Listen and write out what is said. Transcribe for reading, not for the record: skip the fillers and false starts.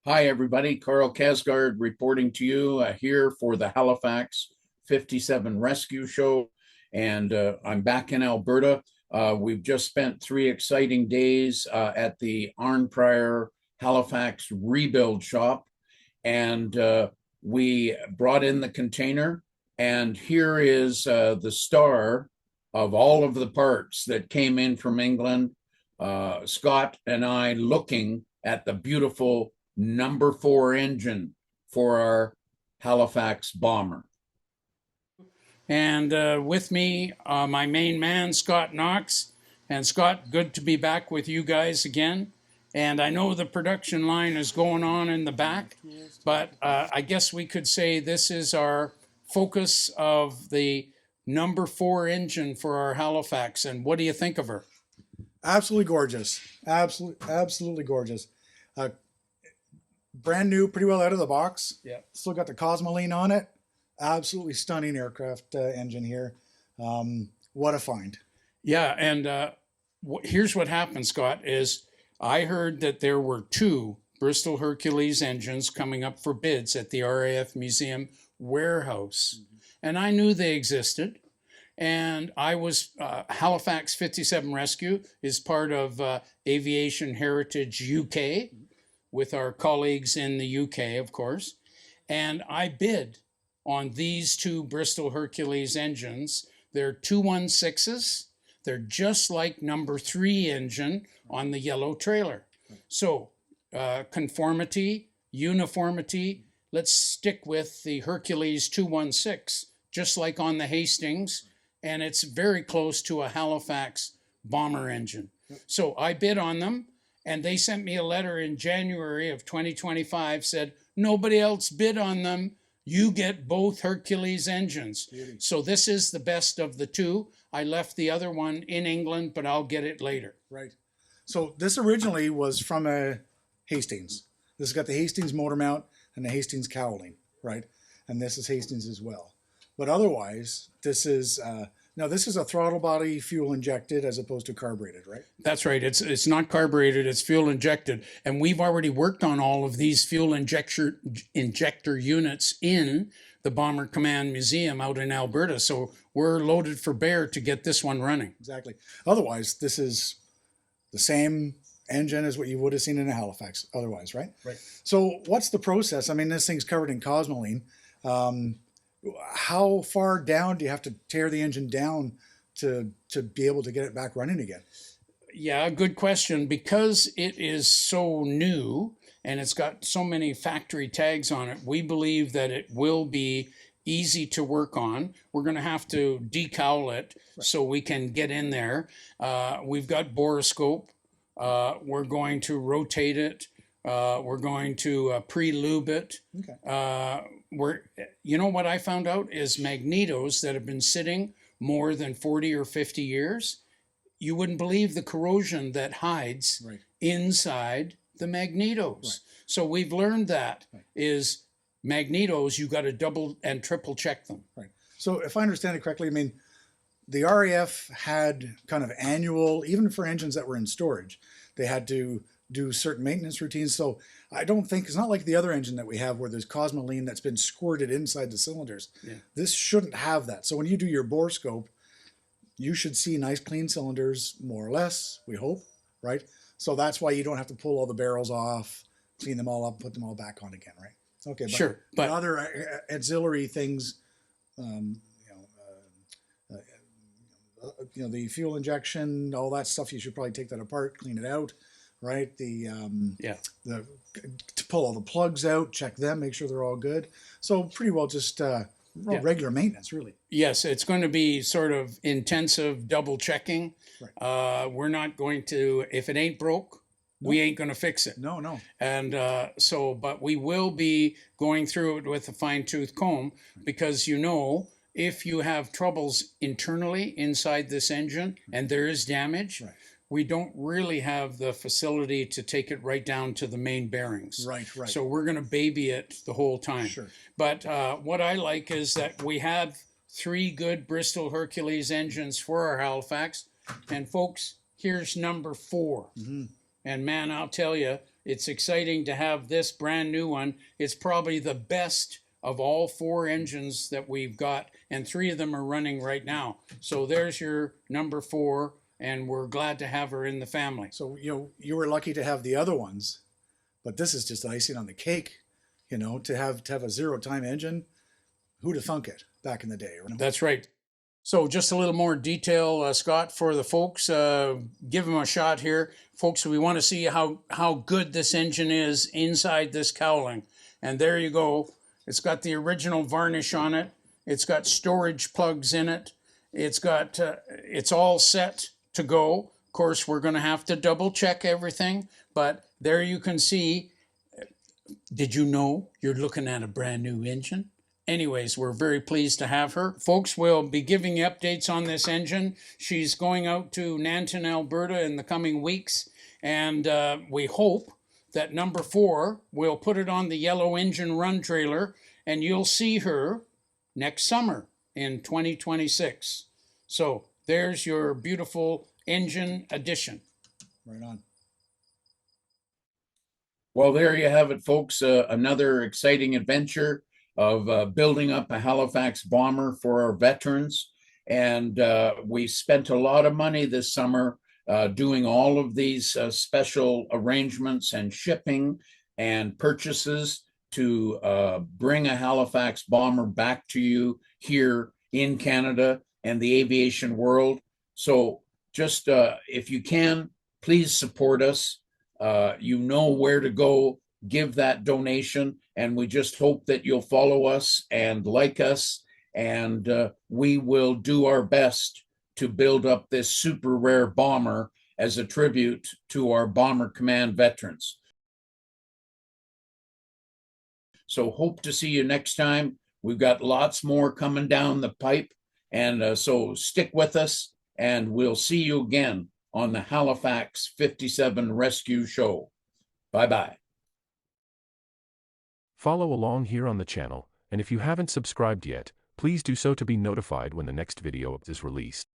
Hi, everybody. Karl Kjarsgaard reporting to you here for the Halifax 57 Rescue Show. And I'm back in Alberta. We've just spent 3 exciting days at the Arnprior Halifax rebuild shop. And we brought in the container. And here is the star of all of the parts that came in from England. Scott and I looking at the beautiful number 4 engine for our Halifax bomber. And with me, my main man, Scott Knox. And Scott, good to be back with you guys again. And I know the production line is going on in the back, but I guess we could say this is our focus of the number 4 engine for our Halifax. And what do you think of her? Absolutely gorgeous. Absolutely gorgeous. Brand new, pretty well out of the box. Yeah. Still got the Cosmoline on it. Absolutely stunning aircraft engine here. What a find. Yeah, and here's what happened, Scott, is I heard that there were 2 Bristol Hercules engines coming up for bids at the RAF Museum warehouse. Mm-hmm. And I knew they existed. And I was, Halifax 57 Rescue is part of Aviation Heritage UK with our colleagues in the UK, of course. And I bid on these 2 Bristol Hercules engines. They're 216s. They're just like number 3 engine on the yellow trailer. So conformity, uniformity, let's stick with the Hercules 216, just like on the Hastings. And it's very close to a Halifax bomber engine. So I bid on them, and they sent me a letter in January of 2025, said, nobody else bid on them. You get both Hercules engines. Beauty. So this is the best of the 2. I left the other one in England, but I'll get it later. Right. So this originally was from a Hastings. This has got the Hastings motor mount and the Hastings cowling, right? And this is Hastings as well. But otherwise, this is now this is a throttle body fuel injected as opposed to carbureted, right? That's right. It's not carbureted, it's fuel injected. And we've already worked on all of these fuel injector units in the Bomber Command Museum out in Alberta. So we're loaded for bear to get this one running. Exactly. Otherwise, this is the same engine as what you would have seen in a Halifax otherwise, right? Right. So what's the process? I mean, this thing's covered in Cosmoline. How far down do you have to tear the engine down to be able to get it back running again? Yeah, good question. Because it is so new and it's got so many factory tags on it, we believe that it will be easy to work on. We're going to have to decowl it so we can get in there. We've got borescope. We're going to rotate it. We're going to pre-lube it. Okay. You know what I found out is magnetos that have been sitting more than 40 or 50 years, you wouldn't believe the corrosion that hides inside the magnetos. Right. So we've learned that is magnetos, you got to double and triple check them. Right. So if I understand it correctly, I mean, the RAF had kind of annual, even for engines that were in storage, they had to do certain maintenance routines. So I don't think, it's not like the other engine that we have where there's Cosmoline that's been squirted inside the cylinders. Yeah. This shouldn't have that. So when you do your borescope, you should see nice clean cylinders, more or less, we hope, right? So that's why you don't have to pull all the barrels off, clean them all up, put them all back on again, right? Okay, but sure. But other auxiliary things, the fuel injection, all that stuff, you should probably take that apart, clean it out, right? To pull all the plugs out, check them, make sure they're all good. So pretty well just regular maintenance, really. Yes, it's going to be sort of intensive double checking. Right. We're not going to, if it ain't broke, we ain't going to fix it. No. And but we will be going through it with a fine-tooth comb because, if you have troubles internally inside this engine and there is damage, we don't really have the facility to take it right down to the main bearings. Right. So we're going to baby it the whole time. Sure. But what I like is that we have 3 good Bristol Hercules engines for our Halifax. And folks, here's number 4. Mm-hmm. And man, I'll tell you, it's exciting to have this brand new one. It's probably the best of all 4 engines that we've got, and 3 of them are running right now. So there's your number 4, and we're glad to have her in the family. So, you were lucky to have the other ones, but this is just icing on the cake, to have a zero-time engine. Who'd have thunk it back in the day? Right? That's right. So just a little more detail, Scott, for the folks. Give them a shot here. Folks, we want to see how good this engine is inside this cowling. And there you go. It's got the original varnish on it. It's got storage plugs in it. It's all set to go. Of course, we're going to have to double check everything, but there you can see. Did you know you're looking at a brand new engine? Anyways, we're very pleased to have her. Folks, we'll be giving you updates on this engine. She's going out to Nanton, Alberta in the coming weeks, and we hope that number 4 will put it on the yellow engine run trailer, and you'll see her next summer in 2026. So there's your beautiful engine addition. Right on. Well, there you have it, folks. Another exciting adventure of building up a Halifax bomber for our veterans. And we spent a lot of money this summer doing all of these special arrangements and shipping and purchases to bring a Halifax bomber back to you here in Canada and the aviation world. So just if you can, please support us. You know where to go, give that donation, and we just hope that you'll follow us and like us, and we will do our best to build up this super rare bomber as a tribute to our Bomber Command veterans. So hope to see you next time. We've got lots more coming down the pipe, and so stick with us, and we'll see you again on the Halifax 57 Rescue Show. Bye-bye. Follow along here on the channel, and if you haven't subscribed yet, please do so to be notified when the next video is released.